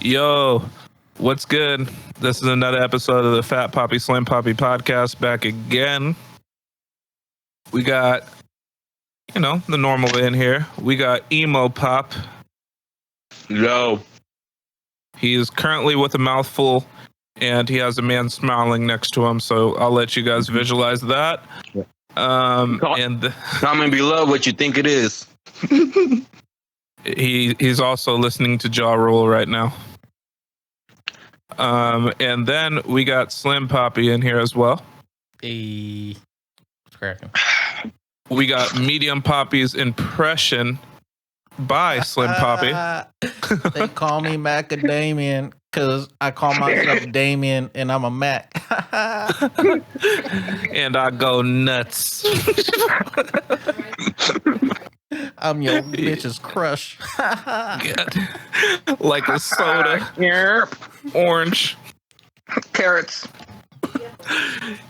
Yo, what's good? This is another episode of the Fat Poppy Slim Poppy podcast back again. We got, the normal in here. We got Emo Pop. Yo. He is currently with a mouthful and he has a man smiling next to him, so I'll let you guys visualize that. Comment below what you think it is. He's also listening to Jaw Rule right now. And then we got Slim Poppy in here as well. Hey, what's cracking? We got Medium Poppy's impression by Slim Poppy. They call me Macadamian because I call myself Damien and I'm a Mac. And I go nuts. I'm your bitch's crush. Like a soda. Orange. Carrots.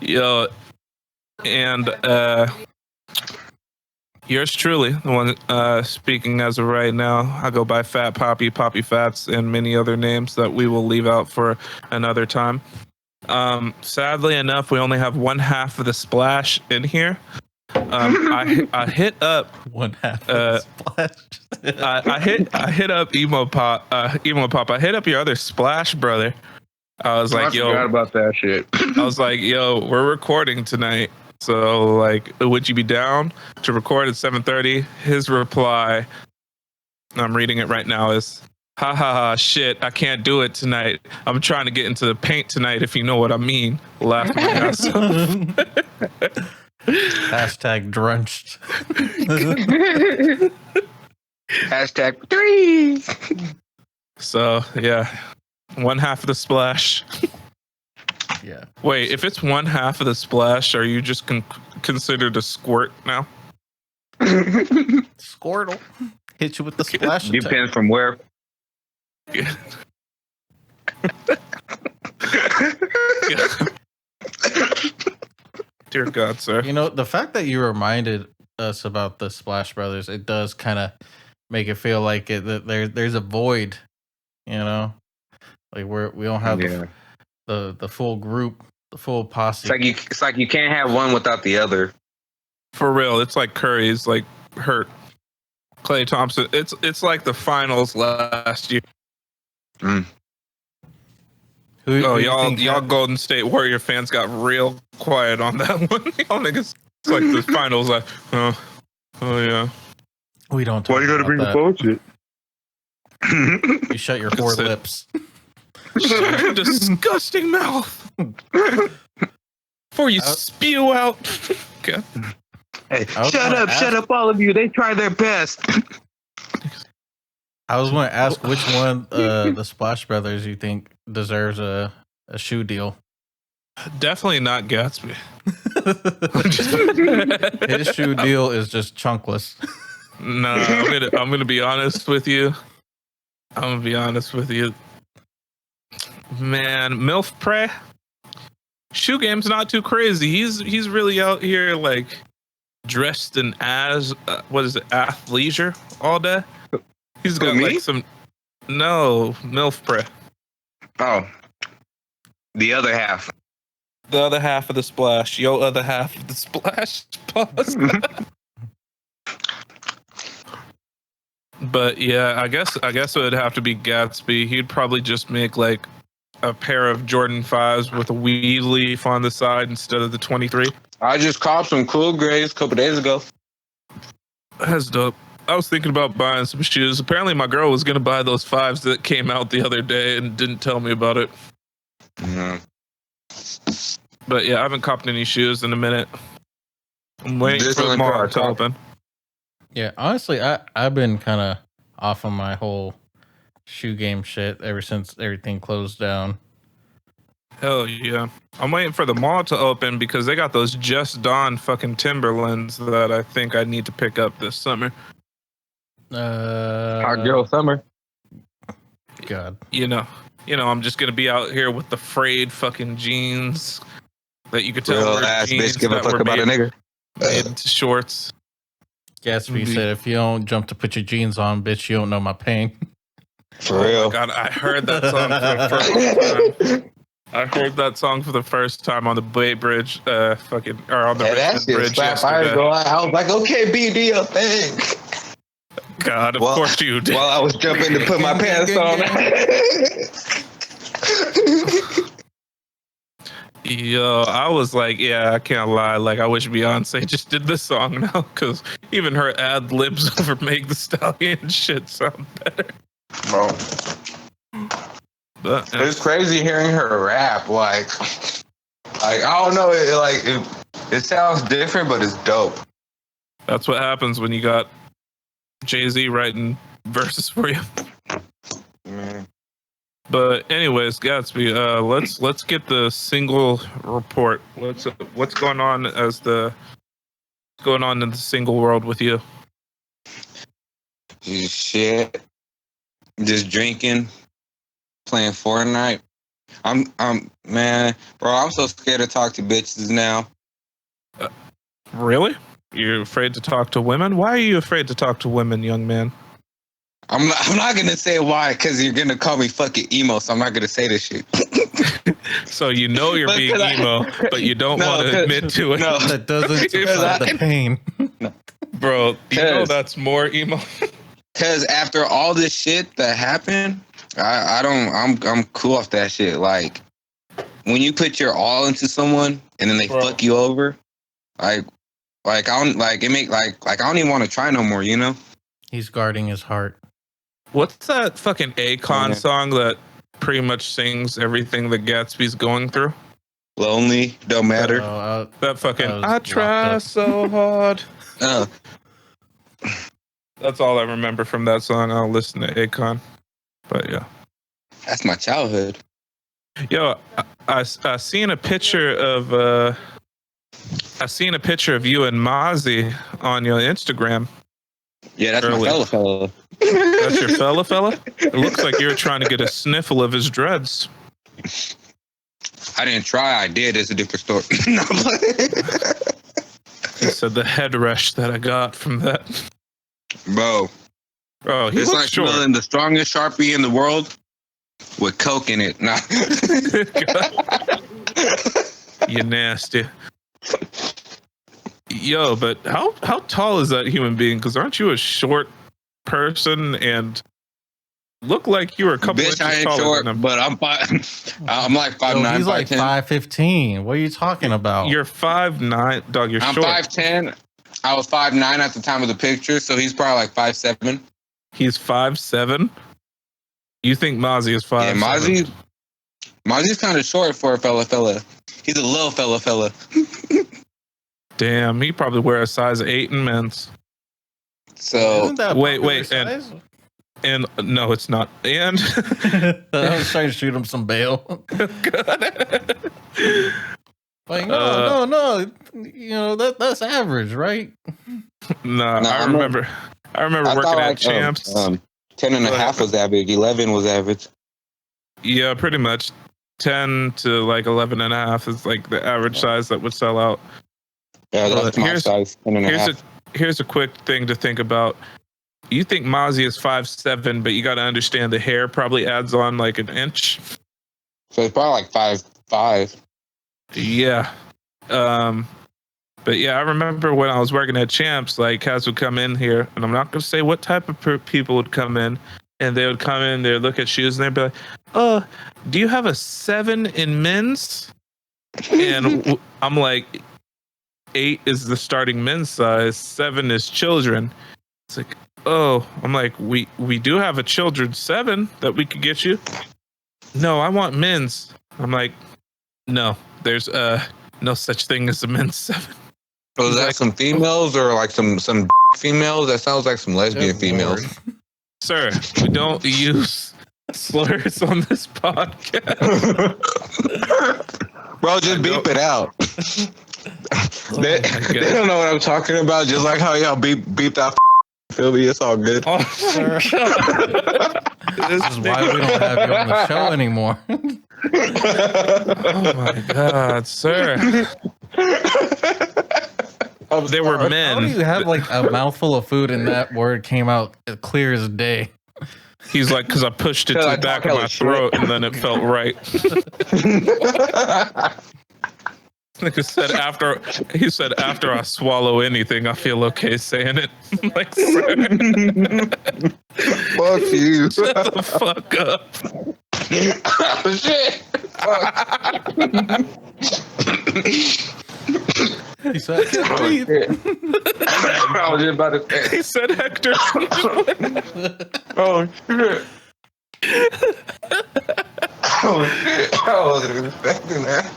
Yo. And yours truly, the one speaking as of right now. I go by Fat Poppy, Poppy Fats, and many other names that we will leave out for another time. Sadly enough, we only have one half of the splash in here. I hit up one half of the splash. I hit up Emo Pop. I hit up your other Splash brother. I was like, forgot about that shit. I was like, yo, we're recording tonight. So, like, would you be down to record at 7:30? His reply, I'm reading it right now, is, ha ha ha, shit, I can't do it tonight. I'm trying to get into the paint tonight, if you know what I mean. Laughed my ass off. Hashtag drenched. Hashtag 3. So, yeah, one half of the splash. Yeah. Wait, if it's one half of the splash, are you just considered a squirt now? Squirtle. Hit you with the splash. Depends from where. Yeah. Dear God, sir. You know, the fact that you reminded us about the Splash Brothers, it does kind of make it feel like that there's a void, you know? Like we don't have the full group, the full posse. It's like you can't have one without the other. For real, it's like Curry's like hurt. Klay Thompson. It's like the finals last year. Mm. Y'all Golden State Warrior fans got real quiet on that one. Y'all niggas, it's like the finals. Like, oh yeah. We don't. Talk Why you gotta bring that. the bullshit? You shut your four lips. Shut your disgusting mouth before you spew out. Okay. Hey, shut up, all of you. They try their best. I was going to ask which one the Splash Brothers you think deserves a shoe deal. Definitely not Gatsby. His shoe deal is just chunkless. No, I'm gonna be honest with you. Man, MILF Prey. Shoe game's not too crazy. He's really out here like dressed in athleisure all day. He's got like some MILF Prey. Oh. The other half. The other half of the splash. Yo, other half of the splash. Pause. But yeah, I guess it would have to be Gatsby. He'd probably just make like a pair of Jordan 5s with a weed leaf on the side instead of the 23. I just copped some cool grays a couple days ago. That's dope. I was thinking about buying some shoes. Apparently my girl was going to buy those 5s that came out the other day and didn't tell me about it. Mm-hmm. But yeah, I haven't copped any shoes in a minute. I'm waiting for the mall to open. Yeah, honestly, I've been kind of off on my whole shoe game shit ever since everything closed down. Hell yeah. I'm waiting for the mall to open because they got those Just Dawn fucking Timberlands that I think I need to pick up this summer. Hot girl summer. God. You know, I'm just gonna be out here with the frayed fucking jeans that you could tell Real were ass jeans bitch give a that fuck were about a nigger. made into shorts. Gatsby said, if you don't jump to put your jeans on, bitch, you don't know my pain. For real. My God, I heard that song for the first time. I heard that song for the first time on the Bay Bridge, or on the Richmond Bridge yesterday. I was like, okay, BD your thing. God, of course you did. While I was jumping to put my pants on. Yo, I was like, yeah, I can't lie. Like, I wish Beyonce just did this song now, because even her ad libs over Meg the Stallion shit sound better. Bro. But, it's crazy hearing her rap. Like I don't know. It sounds different, but it's dope. That's what happens when you got Jay-Z writing verses for you. Man. But anyways, Gatsby, let's get the single report. What's going on in the single world with you? Shit. Just drinking, playing Fortnite. Man, bro, I'm so scared to talk to bitches now. Really? You're afraid to talk to women? Why are you afraid to talk to women, young man? I'm not gonna say why, because you're gonna call me fucking emo, so I'm not gonna say this shit. So you know you're being emo, but you don't want to admit to it. No, that doesn't subside the pain. No. Bro, you know that's more emo. Because after all this shit that happened, I'm cool off that shit. Like, when you put your all into someone and then they fuck you over, I don't even want to try no more, you know? He's guarding his heart. What's that fucking Akon song that pretty much sings everything that Gatsby's going through? Lonely, don't matter. That fucking I try so hard. That's all I remember from that song. I'll listen to Akon. But yeah. That's my childhood. Yo, I seen a picture of you and Mozzie on your Instagram. Yeah, that's my fella. That's your fella? It looks like you're trying to get a sniffle of his dreads. I didn't try. I did. It's a different story. He said the head rush that I got from that. Bro. Oh, it's like smelling the strongest Sharpie in the world with Coke in it. Nah. You nasty. Yo, but how tall is that human being? Because aren't you a short person and look like you were a couple inches I ain't taller short, than him? but I'm like 5'9". He's like 5'15". What are you talking about? You're 5'9", dog. You're I'm short. 5'10". I was 5'9" at the time of the picture, so he's probably like 5'7". He's 5'7". You think Mozzie is 5'7"? Yeah, Mozzie's kind of short for a fella. He's a little fella. Damn, he probably wears a size 8 in men's. So wait, and no, it's not. And I was trying to shoot him some bail. Like no, you know that's average, right? No, I remember working at Champs. 10.5 was average. 11 was average. Yeah, pretty much. 10 to like 11.5 is like the average size that would sell out. Yeah, that's my size. 10.5. Here's a quick thing to think about. You think Mozzie is 5'7", but you got to understand the hair probably adds on like an inch. So it's probably like 5'5". Yeah. But yeah, I remember when I was working at Champs, like cats would come in here, and I'm not going to say what type of people would come in, and they would come in, they'd look at shoes, and they'd be like, "Oh, do you have a 7 in men's?" And I'm like, 8 is the starting men's size, 7 is children. It's like, oh, I'm like, we do have a children's 7 that we could get you. No, I want men's. I'm like, no, there's no such thing as a men's 7. So is that like some females or like some females? That sounds like some lesbian females. Sir, we don't use slurs on this podcast. Bro, just beep it out. They don't know what I'm talking about. Just like how y'all beep that. Feel me? It's all good. Oh, this is why we don't have you on the show anymore. Oh my God, sir. They were men. How do you have like a mouthful of food and that word came out clear as day? He's like, because I pushed it to the back of my throat and then it felt right. Nigga said after I swallow anything, I feel okay saying it. Like, fuck you. Shut the fuck up. Oh, shit. He said, I can't breathe. I was just about to say. He said Hector. Oh shit. Oh shit. I wasn't expecting that.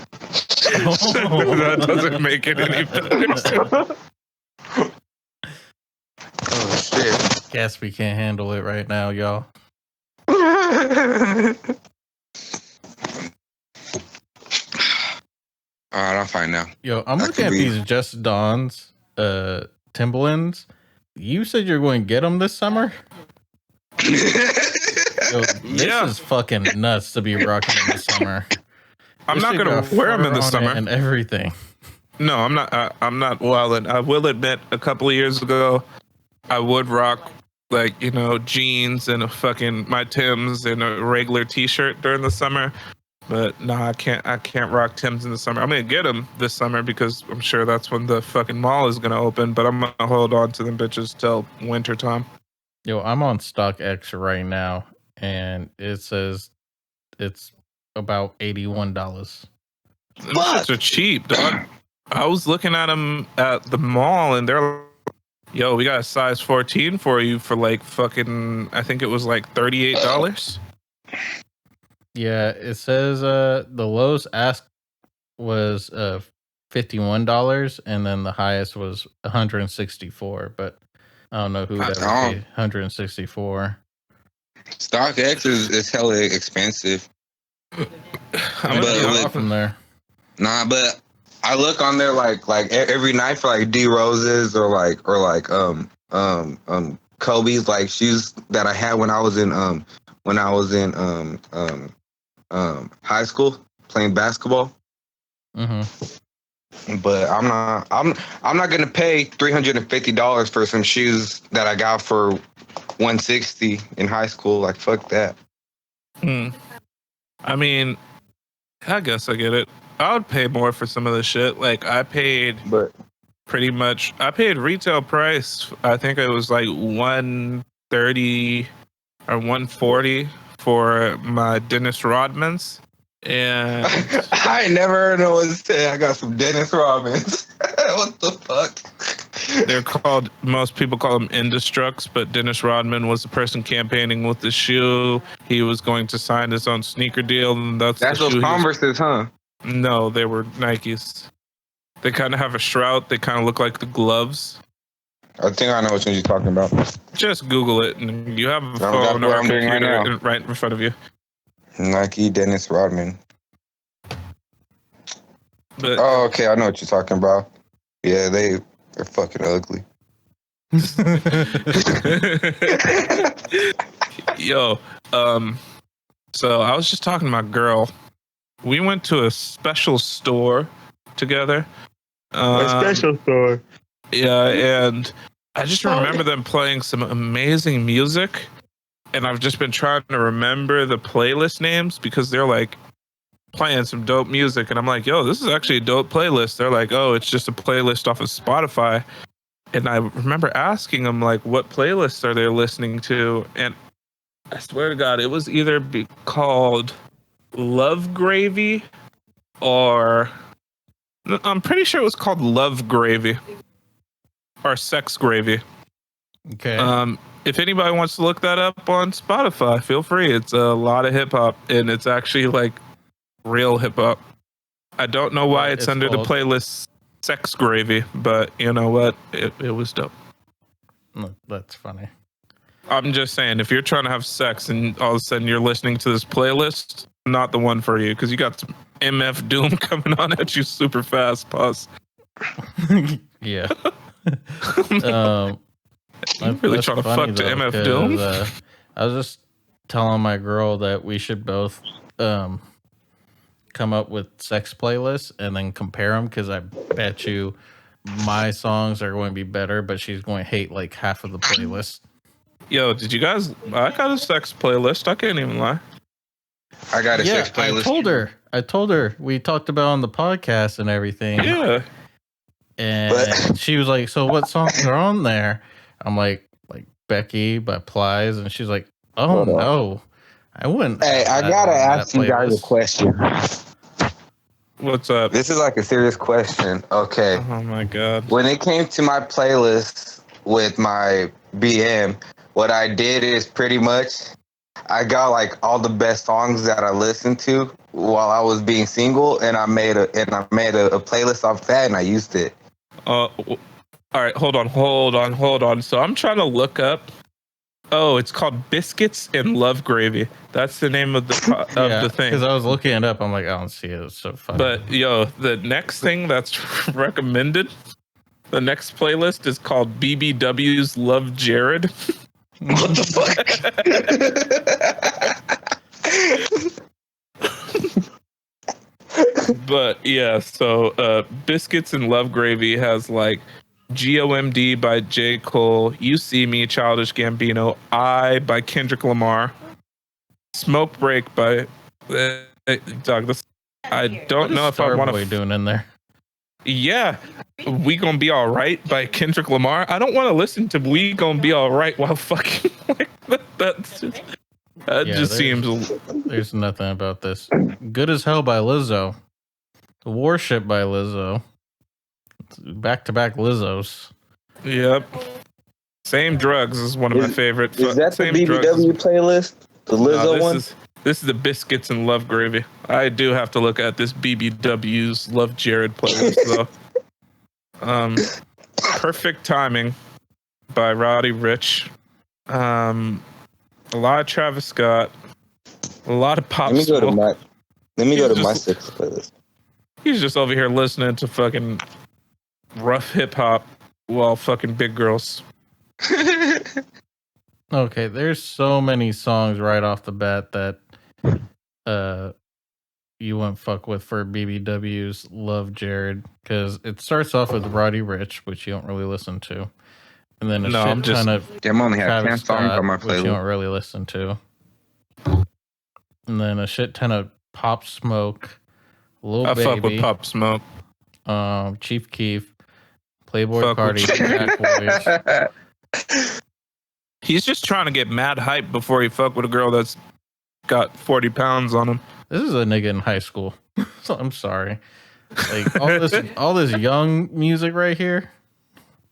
That doesn't make it any better. Oh shit. Gatsby can't handle it right now, y'all. Alright, I'll find out. Yo, I'm looking at these Just Don's Timberlands. You said you're going to get them this summer? Yo, this is fucking nuts to be rocking in the summer. I'm not going to wear them in the summer. And everything. No, I'm not. I'm not wilding. I will admit, a couple of years ago, I would rock like jeans and my Timbs and a regular T-shirt during the summer. But no, I can't rock Timbs in the summer. I'm gonna get them this summer because I'm sure that's when the fucking mall is gonna open. But I'm gonna hold on to them bitches till winter time. Yo, I'm on StockX right now, and it says it's about $81. Those are cheap, dog. I was looking at them at the mall, and they're like, yo, we got a size 14 for you for like fucking, I think it was like $38. Yeah, it says the lowest ask was $51, and then the highest was $164. But I don't know who that would be. $164. StockX is hella expensive. I'm gonna from there. Nah, but I look on there like every night for like D Roses or Kobe's like shoes that I had when I was in high school playing basketball. Mm-hmm. But I'm not gonna pay $350 for some shoes that I got for $160 in high school. Like fuck that. I mean, I guess I get it. I would pay more for some of the shit. Like I paid retail price. I think it was like $130 or $140 for my Dennis Rodman's. And I ain't never heard no one say I got some Dennis Rodman's. What the fuck? Most people call them Indestructs, but Dennis Rodman was the person campaigning with the shoe. He was going to sign his own sneaker deal, and that's those Converses, huh? No, they were Nikes. They kind of have a shroud. They kind of look like the gloves. I think I know what you're talking about. Just Google it, and you have a phone or a computer right in front of you. Nike Dennis Rodman. But, oh, okay, I know what you're talking about. Yeah, they're fucking ugly. Yo, so I was just talking to my girl. We went to a special store together. A special store. Yeah, and I just remember them playing some amazing music. And I've just been trying to remember the playlist names because they're like playing some dope music. And I'm like, yo, this is actually a dope playlist. They're like, oh, it's just a playlist off of Spotify. And I remember asking them, like, what playlists are they listening to? And I swear to God, it was either called Love Gravy or I'm pretty sure it was called Love Gravy or Sex Gravy. Okay. If anybody wants to look that up on Spotify, feel free. It's a lot of hip hop, and it's actually like real hip hop. I don't know why it's under the playlist Sex Gravy, but you know what? It was dope. That's funny. I'm just saying, if you're trying to have sex and all of a sudden you're listening to this playlist, not the one for you because you got some MF Doom coming on at you super fast. Pause. Yeah. I'm really trying to fuck to MF Doom. I was just telling my girl that we should both come up with sex playlists and then compare them because I bet you my songs are going to be better, but she's going to hate like half of the playlist. Yo, did you guys? I got a sex playlist. I can't even lie. I got a sex I playlist. told her. We talked about on the podcast and everything. Yeah. And she was like, "So what songs are on there?" I'm like Becky by Plies, and she's like, "Oh no, I wouldn't." Hey, I gotta ask you guys a question. What's up? This is like a serious question. Okay. Oh my god. When it came to my playlist with my BM, what I did is pretty much I got like all the best songs that I listened to while I was being single, and I made a playlist off that, and I used it. All right, hold on. So I'm trying to look up. Oh, it's called Biscuits and Love Gravy. That's the name of the the thing. Because I was looking it up, I'm like, I don't see it. It's so funny. But yo, the next thing that's recommended, the next playlist is called BBW's Love Jared. What the fuck? But yeah, so Biscuits and Love Gravy has like GOMD by J. Cole, You See Me, Childish Gambino, I by Kendrick Lamar, Smoke Break by Doug. I don't know if I want to doing in there. Yeah, We Gonna Be All Right by Kendrick Lamar. I don't want to listen to We Gonna Be All Right while fucking like that just seems. There's nothing about this. Good as Hell by Lizzo. Worship by Lizzo. Back-to-back Lizzos. Yep. Same Drugs is one of my favorite. Is that the Same BBW playlist? The Lizzo one? This is the Biscuits and Love Gravy. I do have to look at this BBW's Love Jared playlist though. Perfect Timing by Roddy Ricch. A lot of Travis Scott. A lot of Pop Smoke. Let me go to my sixth playlist. He's just over here listening to fucking rough hip hop while fucking big girls. Okay, there's so many songs right off the bat that you wouldn't fuck with for BBW's Love Jared, because it starts off with Roddy Ricch, which you don't really listen to, and then I'm only have 10 songs on my playlist, which you don't really listen to, and then a shit ton of Pop Smoke, Lil Baby, fuck with Pop Smoke, Chief Keef, Playboy Cardi, Jack Boys. He's just trying to get mad hype before he fuck with a girl that's got 40 pounds on him. This is a nigga in high school. So I'm sorry. Like all this young music right here.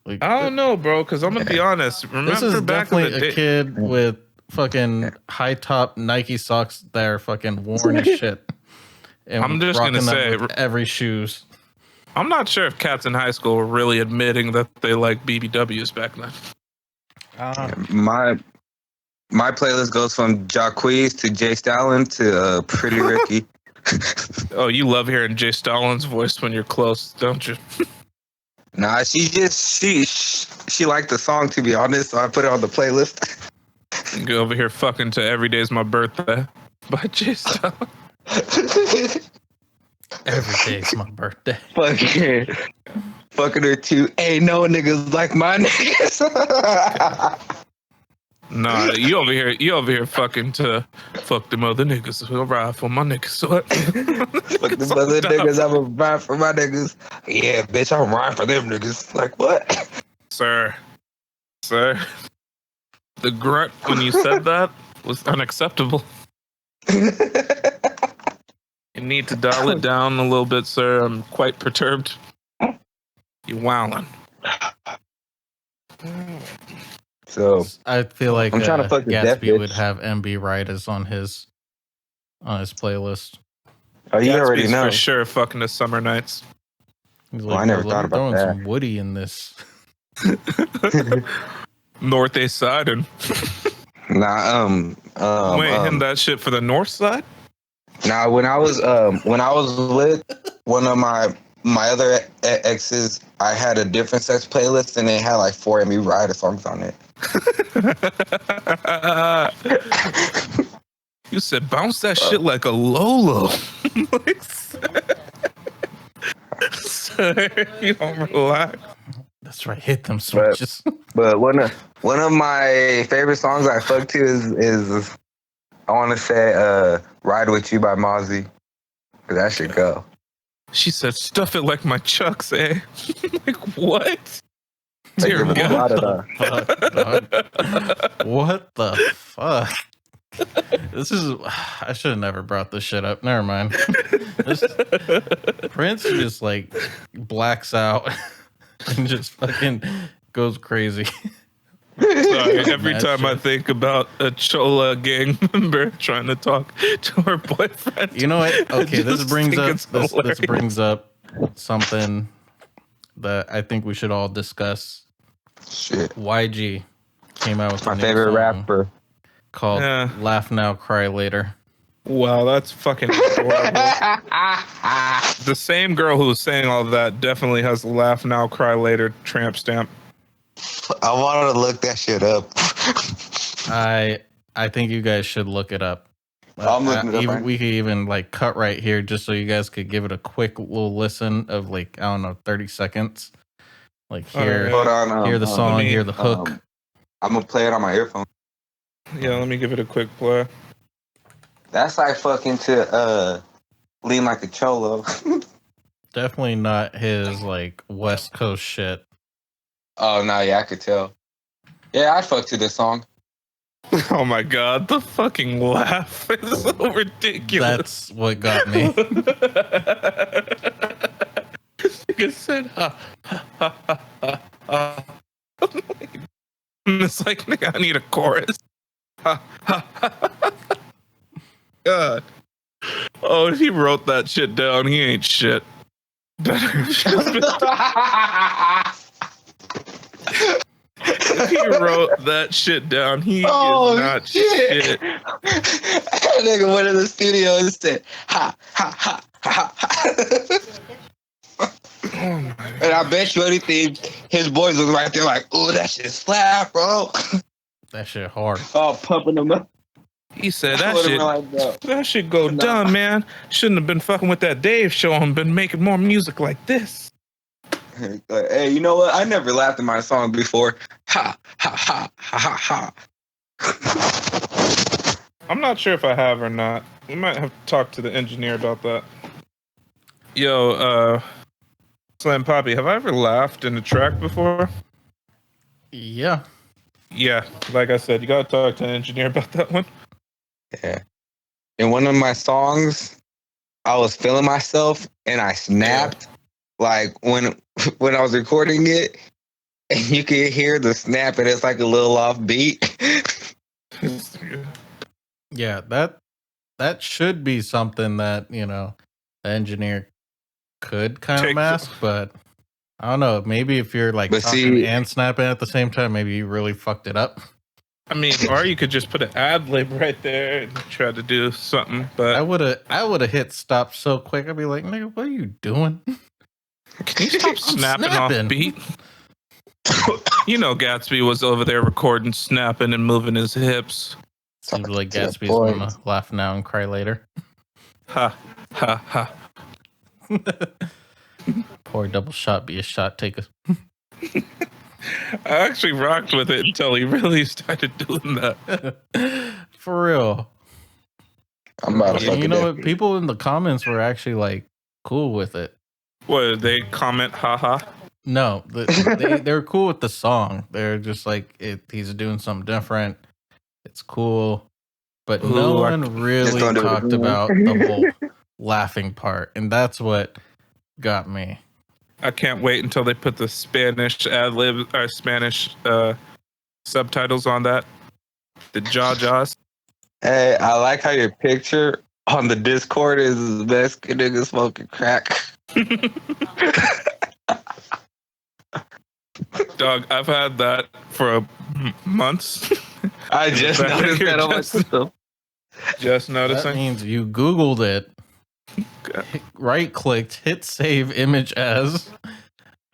Like, I don't know, bro, because I'm gonna be honest. Remember this is back definitely in the a kid with fucking high top Nike socks that are fucking worn as shit. And I'm just gonna say every shoes. I'm not sure if cats in high school were really admitting that they like BBWs back then. My playlist goes from Jacquees to Jay Stalin to Pretty Ricky. Oh, you love hearing Jay Stalin's voice when you're close, don't you? Nah, she liked the song, to be honest, so I put it on the playlist. You go over here fucking to Every Day's My Birthday by Jay Stalin. Every day's my birthday. Fucking her too. Ain't no niggas like my niggas. Nah, you over here fucking to fuck them other niggas. I'll ride for my niggas. Fuck them other niggas, I'ma ride for my niggas. Yeah, bitch, I'm riding for them niggas. Like what? Sir. The grunt when you said that was unacceptable. You need to dial it down a little bit, sir. I'm quite perturbed. You wowing. So I feel like I'm trying to fuck Gatsby would have MB Riders on his playlist. Oh, you Gatsby's already know for sure. Fucking the summer nights. He's like, I never thought about that. Some Woody in this. North East Side and him that shit for the North Side. Now, when I was with one of my other exes, I had a different sex playlist, and it had like 4 MB Rider songs on it. You said bounce that shit like a Lolo. Sir, you don't relax. That's right. Hit them switches. But one One of my favorite songs I fuck to is I want to say "Ride with You" by Mozzie. Cause that should go. She said, "Stuff it like my chucks, eh?" Like what? Dear Like, God. What the fuck? This is. I should have never brought this shit up. Never mind. Prince just like blacks out and just fucking goes crazy. Sorry, every time I think about a Chola gang member trying to talk to her boyfriend. You know what? Okay, this brings up something that I think we should all discuss. Shit. YG came out with my favorite rapper called "Laugh Now, Cry Later." Wow, that's fucking adorable. The same girl who was saying all that definitely has "Laugh Now, Cry Later" tramp stamp. I wanted to look that shit up. I think you guys should look it up. I'm looking it up. We could even like cut right here just so you guys could give it a quick little listen of like, I don't know, 30 seconds. Like hear the song, hear the hook. I'm gonna play it on my earphone. Yeah, let me give it a quick play. That's like fucking to Lean Like a Cholo. Definitely not his like West Coast shit. Oh no, yeah, I could tell. Yeah, I'd fuck to this song. Oh my God, the fucking laugh is so ridiculous. That's what got me. Like I said, ha, ha, ha, ha, ha, ha. It's like, nigga, I need a chorus. Ha, ha, ha, ha. God. Oh, if he wrote that shit down, he ain't shit. If he wrote that shit down, he is not shit. That nigga went in the studio and said, ha, ha, ha, ha, ha. And I bet you anything, his boys was right there like, ooh, that shit slap, bro. That shit hard. Oh, pumping them up. He said that shit go dumb, man. Shouldn't have been fucking with that Dave show and been making more music like this. Like, hey, you know what? I never laughed at my song before. Ha, ha, ha, ha, ha, ha. I'm not sure if I have or not. We might have to talk to the engineer about that. Yo, Slam Papi, have I ever laughed in a track before? Yeah. Yeah, like I said, you gotta talk to an engineer about that one. Yeah. In one of my songs, I was feeling myself and I snapped. Like when I was recording it, and you could hear the snap, and it's like a little off beat. Yeah, that should be something that, you know, the engineer could kind of mask, but I don't know. Maybe if you're like talking and snapping at the same time, maybe you really fucked it up. I mean, or you could just put an ad lib right there and try to do something. But I would have hit stop so quick. I'd be like, nigga, what are you doing? Can you stop snapping off beat? You know, Gatsby was over there recording, snapping, and moving his hips. Seems like Gatsby's gonna laugh now and cry later. Ha ha ha. Pour a double shot, be a shot taker. I actually rocked with it until he really started doing that. For real. I'm about to you know what? People in the comments were actually like cool with it. What, did they comment haha? No, they're cool with the song. They're just like, he's doing something different. It's cool. But no one really talked about the whole laughing part. And that's what got me. I can't wait until they put the Spanish ad lib or Spanish subtitles on that. The jaws. Hey, I like how your picture on the Discord is the best nigga smoking crack. Dog, I've had that for months. I just noticed that on myself. Just noticing. That means you Googled it, right clicked, hit save image as.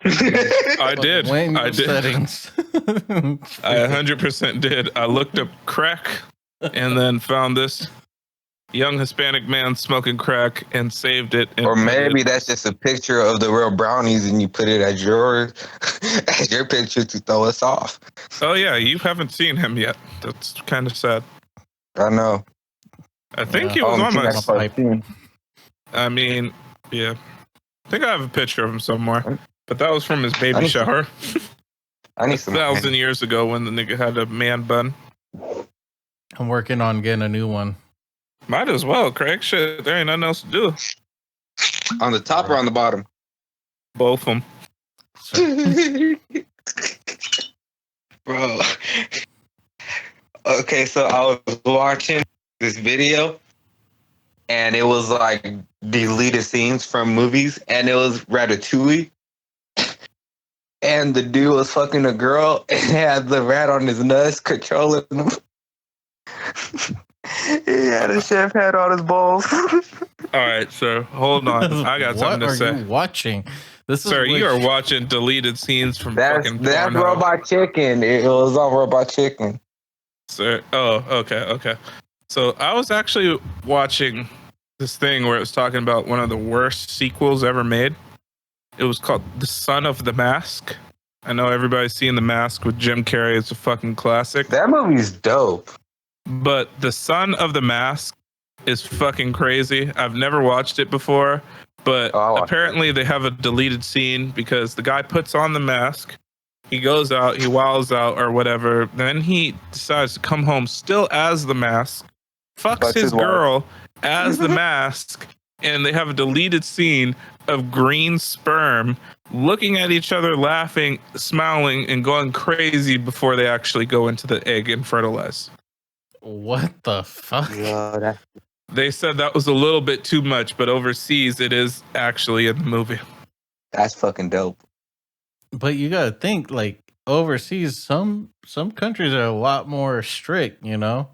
I did. I did. Settings. I 100% did. I looked up crack and then found this. young Hispanic man smoking crack and saved it. And or maybe that's just a picture of the real brownies, and you put it as your as your picture to throw us off. Oh yeah, you haven't seen him yet. That's kind of sad. I know. I think he was on my. pipe. I mean, yeah. I think I have a picture of him somewhere, but that was from his baby shower. I need some 1,000 years ago when the nigga had a man bun. I'm working on getting a new one. Might as well, Craig. Shit, there ain't nothing else to do. On the top or on the bottom? Both of them. Bro. Okay, so I was watching this video, and it was like deleted scenes from movies, and it was Ratatouille. And the dude was fucking a girl and had the rat on his nuts controlling him. He had a chef hat on his balls. All right, sir. Hold on. I got something to say. What are you watching? Sir, you are watching deleted scenes from fucking That's Pornhub. Robot Chicken. It was on Robot Chicken. Sir, oh, okay. So I was actually watching this thing where it was talking about one of the worst sequels ever made. It was called The Son of the Mask. I know everybody's seen The Mask with Jim Carrey. It's a fucking classic. That movie's dope. But The Son of the Mask is fucking crazy. I've never watched it before, but apparently they have a deleted scene because the guy puts on the mask. He goes out, he wilds out or whatever. Then he decides to come home still as the mask, fucks his girl as the mask, and they have a deleted scene of green sperm looking at each other, laughing, smiling, and going crazy before they actually go into the egg and fertilize. What the fuck? Yeah, they said that was a little bit too much, but overseas it is actually in the movie. That's fucking dope. But you gotta think, like, overseas, some countries are a lot more strict, you know?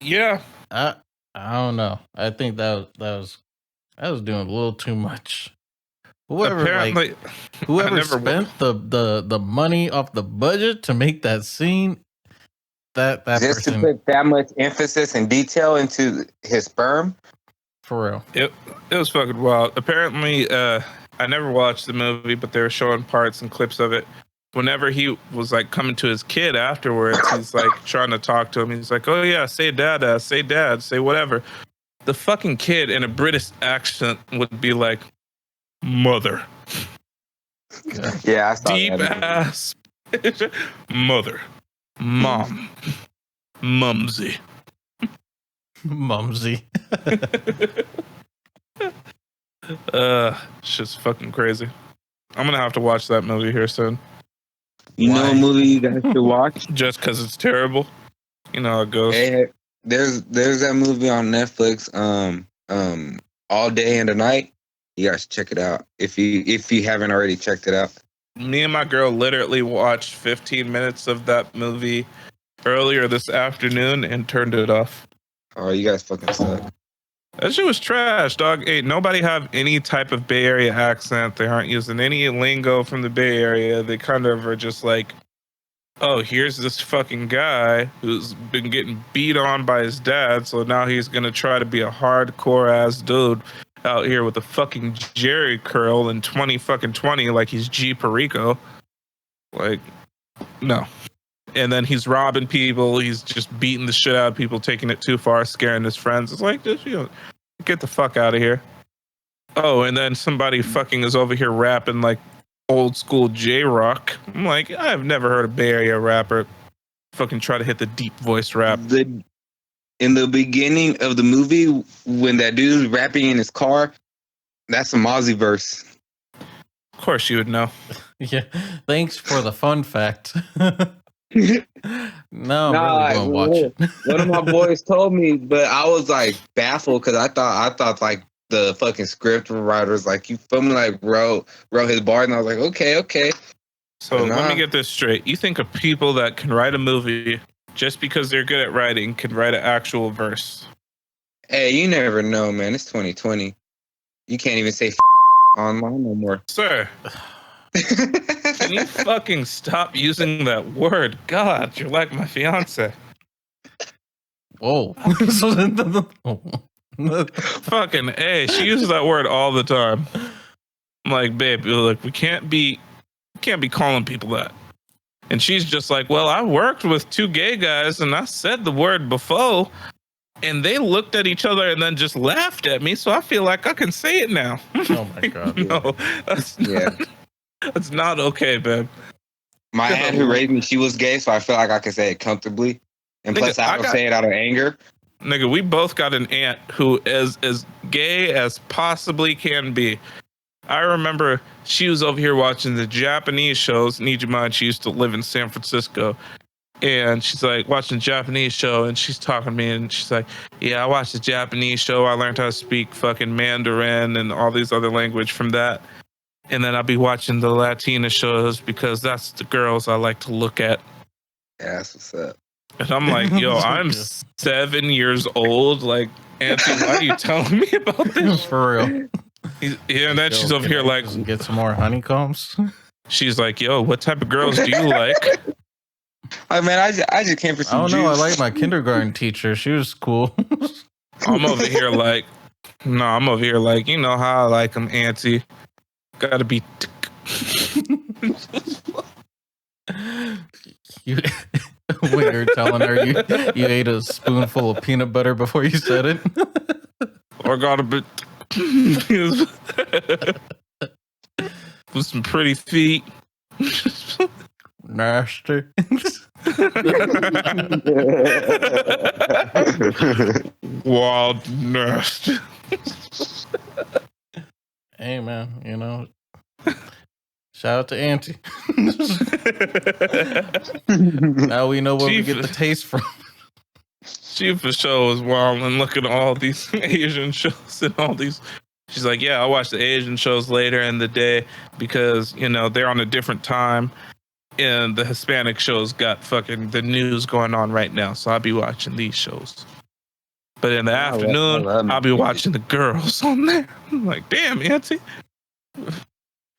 Yeah. I don't know. I think that was doing a little too much. Whoever spent the money off the budget to make that scene, that just person, to put that much emphasis and detail into his sperm. For real. It was fucking wild. Apparently, I never watched the movie, but they were showing parts and clips of it. Whenever he was like coming to his kid afterwards, he's like trying to talk to him. He's like, "Oh yeah, say dad, say whatever." The fucking kid in a British accent would be like, "Mother." Yeah, I saw deep that. ass mother, mom, mumsy. Mumsy. Shit's fucking crazy. I'm gonna have to watch that movie here soon. You know a movie you guys should watch? Just because it's terrible. You know how it goes. Hey, there's that movie on Netflix, All Day and a Night. You guys check it out if you haven't already checked it out. Me and my girl literally watched 15 minutes of that movie earlier this afternoon and turned it off. Oh, you guys fucking suck. That shit was trash, dog. Hey, nobody have any type of Bay Area accent. They aren't using any lingo from the Bay Area. They kind of are just like, oh, here's this fucking guy who's been getting beat on by his dad, so now he's gonna try to be a hardcore ass dude out here with a fucking Jerry curl in 2020 like he's G Perico. Like, no. And then he's robbing people. He's just beating the shit out of people, taking it too far, scaring his friends. It's like, just, get the fuck out of here. Oh, and then somebody fucking is over here rapping like old school J-Rock. I'm like, I've never heard a Bay Area rapper fucking try to hit the deep voice rap. In the beginning of the movie, when that dude's rapping in his car, that's a Mozzie verse. Of course you would know. Yeah. Thanks for the fun fact. No, I'm really going to watch it. One of my boys told me, but I was like baffled because I thought like the fucking script writers like you feel me like wrote his bar, and I was like, okay. So let me get this straight. You think of people that can write a movie just because they're good at writing can write an actual verse? Hey, you never know, man. It's 2020. You can't even say online no more, sir. Can you fucking stop using that word? God, you're like my fiance. Whoa. Fucking A. She uses that word all the time. I'm like, babe, look, we can't be calling people that. And she's just like, well, I worked with 2 gay guys and I said the word before and they looked at each other and then just laughed at me. So I feel like I can say it now. Oh my God. No, that's not okay, babe. My aunt who raised me, she was gay, so I feel like I can say it comfortably. And plus, I don't say it out of anger. Nigga, we both got an aunt who is as gay as possibly can be. I remember she was over here watching the Japanese shows. Need you mind, she used to live in San Francisco. And she's like watching a Japanese show and she's talking to me and she's like, yeah, I watched the Japanese show. I learned how to speak fucking Mandarin and all these other language from that. And then I'll be watching the Latina shows because that's the girls I like to look at. Yeah, that's what's up. And I'm like, yo, I'm 7 years old. Like, Auntie, why are you telling me about this? For real. Yeah, and then she's over here like, get some more honeycombs. She's like, yo, what type of girls do you like? I mean, I just came for some Oh juice. no, I like my kindergarten teacher. She was cool. I'm over here like, no, I'm over here like, you know how I like them, Auntie. Gotta be. You, when you're telling her you ate a spoonful of peanut butter before you said it. Or got a bit. With some pretty feet. Nasty. Wild nasty. Hey man, you know, shout out to Auntie. Now we know where we get the taste from. She for sure is wild and looking at all these Asian shows and all these. She's like, yeah, I'll watch the Asian shows later in the day because, you know, they're on a different time. And the Hispanic shows got fucking the news going on right now. So I'll be watching these shows. But in the afternoon, I'll be watching the girls on there. I'm like, damn, Auntie.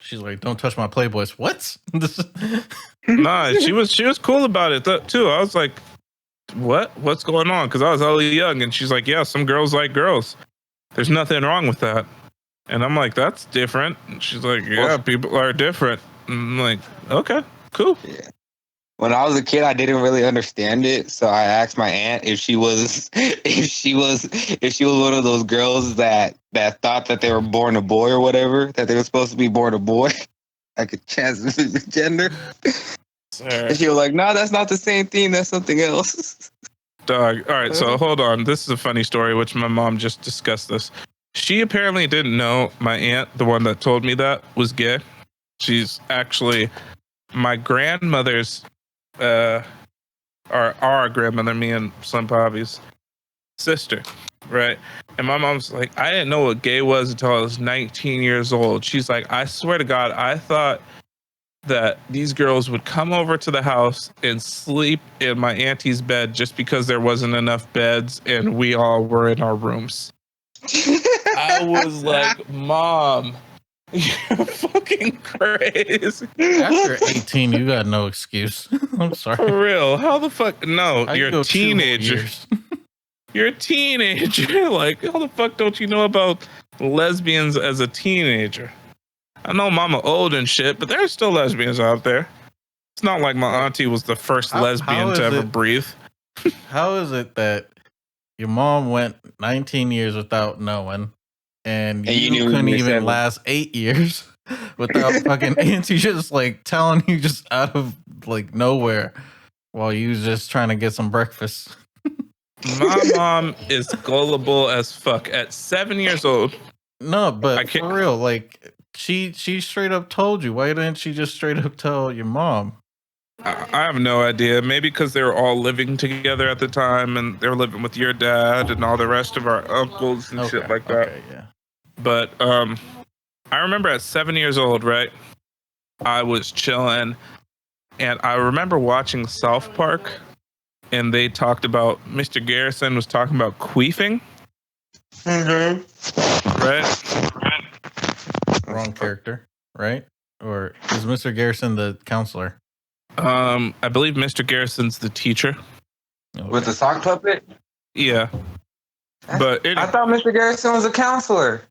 She's like, don't touch my Playboys. What? Nah, she was cool about it too. I was like, what's going on? Because I was hella young, and she's like, yeah, some girls like girls. There's nothing wrong with that. And I'm like, that's different. And she's like, yeah, people are different. And I'm like, okay, cool. Yeah. When I was a kid, I didn't really understand it, so I asked my aunt if she was one of those girls that thought that they were born a boy or whatever, that they were supposed to be born a boy, like a transgender. And she was like, "No, that's not the same thing. That's something else." Dog. All right, so hold on. This is a funny story, which my mom just discussed this. She apparently didn't know my aunt, the one that told me that, was gay. She's actually my grandmother's. Our grandmother, me and son Papi's sister, right? And my mom's like, I didn't know what gay was until I was 19 years old. She's like, I swear to God, I thought that these girls would come over to the house and sleep in my auntie's bed just because there wasn't enough beds and we all were in our rooms. I was like, Mom, you're fucking crazy. After 18, you got no excuse. I'm sorry. For real. How the fuck? No, you're a teenager. You're a teenager. Like, how the fuck don't you know about lesbians as a teenager? I know mama old and shit, but there's still lesbians out there. It's not like my auntie was the first lesbian to ever breathe. How is it that your mom went 19 years without knowing, and you couldn't even last 8 years without fucking auntie just like telling you just out of like nowhere while you was just trying to get some breakfast? My mom is gullible as fuck. At 7 years old. No, but for real, like she straight up told you. Why didn't she just straight up tell your mom? I have no idea. Maybe because they were all living together at the time, and they were living with your dad and all the rest of our uncles and shit like that. Okay, yeah. But I remember at 7 years old, right? I was chilling, and I remember watching South Park, and they talked about Mr. Garrison was talking about queefing. Mm-hmm. Right? Wrong character, right? Or is Mr. Garrison the counselor? I believe Mr. Garrison's the teacher. Okay. With the sock puppet? Yeah. But I thought Mr. Garrison was a counselor.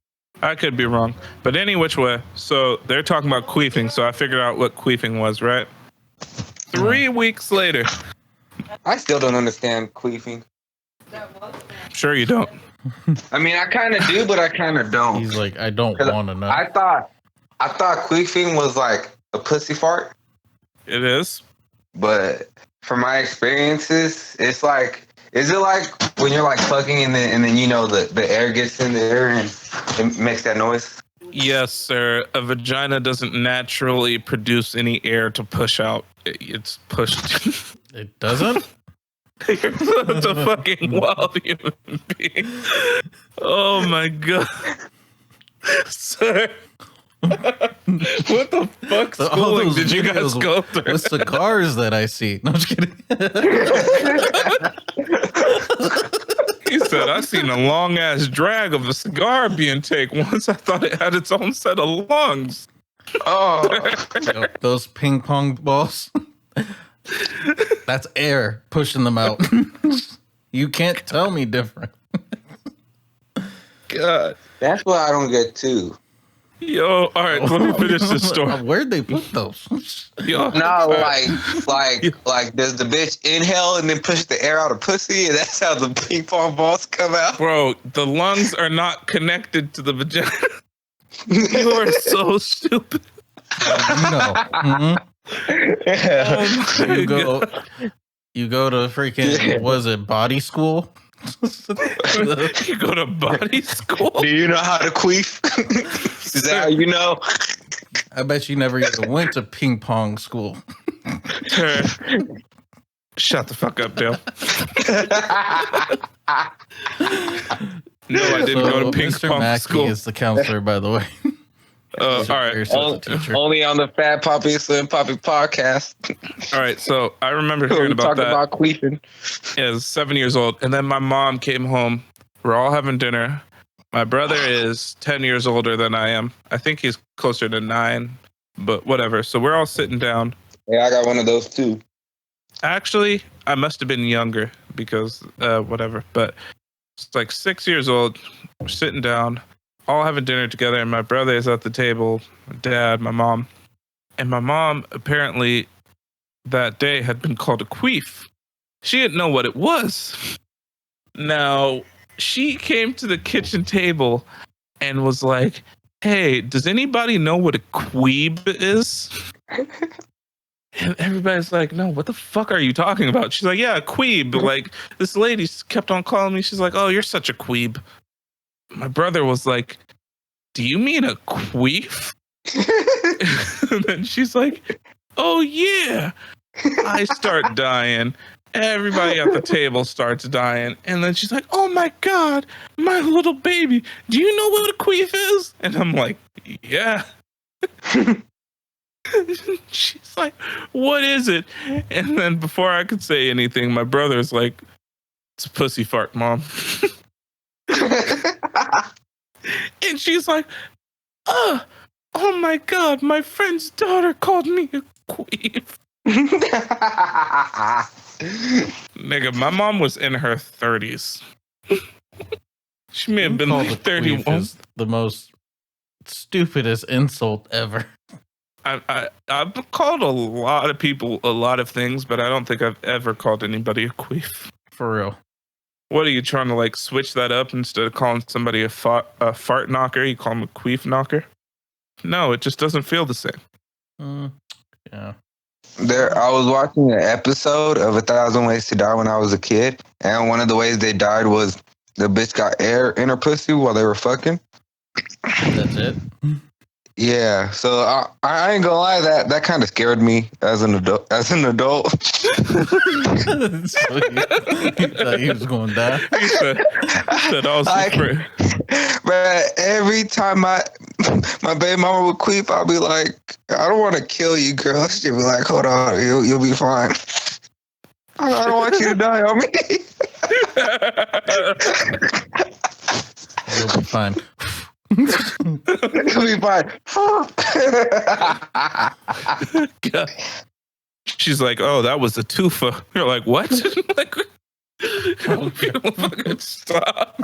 I could be wrong. But any which way. So they're talking about queefing. So I figured out what queefing was, right? 3 weeks later. I still don't understand queefing. Sure you don't. I mean, I kind of do, but I kind of don't. He's like, I don't want to know. I thought queefing was like a pussy fart. It is. But from my experiences, it's like, is it like when you're like fucking and then you know the air gets in there and it makes that noise? Yes, sir. A vagina doesn't naturally produce any air to push out. It's pushed. It doesn't? You're such a fucking wild human being. Oh my god. Sir. What the fuck schooling did you guys go through? With cigars that I see. No, I'm just kidding. He said, I seen a long ass drag of a cigar being taken once. I thought it had its own set of lungs. Oh. Yo, those ping pong balls. That's air pushing them out. You can't tell me different. God. That's what I don't get too. Yo, all right, let me finish this story. Where'd they put those? Yo, No, like does the bitch inhale and then push the air out of pussy, and that's how the ping pong balls come out? bro, the lungs are not connected to the vagina. You are so stupid. Mm-hmm. Oh my God. You go to freaking, was it body school? You go to body school? Do you know how to queef? Is that how you know? I bet you never even went to ping pong school. Shut the fuck up, Dale. No, I didn't go to ping Mr. pong Mackey school. is the counselor, by the way. All right. Only on the Fat Papi Slim Papi podcast. All right. So I remember hearing about that. About queefing. Yeah, I was 7 years old. And then my mom came home. We're all having dinner. My brother is 10 years older than I am. I think he's closer to 9, but whatever. So we're all sitting down. Yeah, I got one of those too. Actually, I must have been younger because whatever. But it's like 6 years old. We're sitting down, all having dinner together. And my brother is at the table, my dad, my mom. And my mom apparently that day had been called a queef. She didn't know what it was. Now, she came to the kitchen table and was like, hey, does anybody know what a queeb is? And everybody's like, no, what the fuck are you talking about? She's like, yeah, a queeb. Like, this lady kept on calling me. She's like, oh, you're such a queeb. My brother was like, do you mean a queef? And then she's like, oh, yeah. I start dying. Everybody at the table starts dying. And then she's like, oh my God, my little baby, do you know what a queef is? And I'm like, yeah. She's like, what is it? And then before I could say anything, my brother's like, it's a pussy fart, Mom. And she's like, oh my God, my friend's daughter called me a queef. Nigga, my mom was in her 30s. She may have been like 31. The most stupidest insult ever. I've called a lot of people a lot of things, but I don't think I've ever called anybody a queef. For real. What are you trying to like switch that up instead of calling somebody a fart knocker? You call them a queef knocker? No, it just doesn't feel the same. Yeah. I was watching an episode of 1,000 Ways to Die when I was a kid, and one of the ways they died was the bitch got air in her pussy while they were fucking. That's it? Yeah, so I ain't gonna lie, that kind of scared me as an adult. So you thought he was going to die? He said I was afraid. But every time my baby mama would queef, I'll be like, I don't want to kill you, girl. She'd be like, hold on, you'll be fine. I don't want you to die on me. You'll be fine. You'll be fine. God. She's like, oh, that was a twofer. You're like, what? Like, If you don't fucking stop.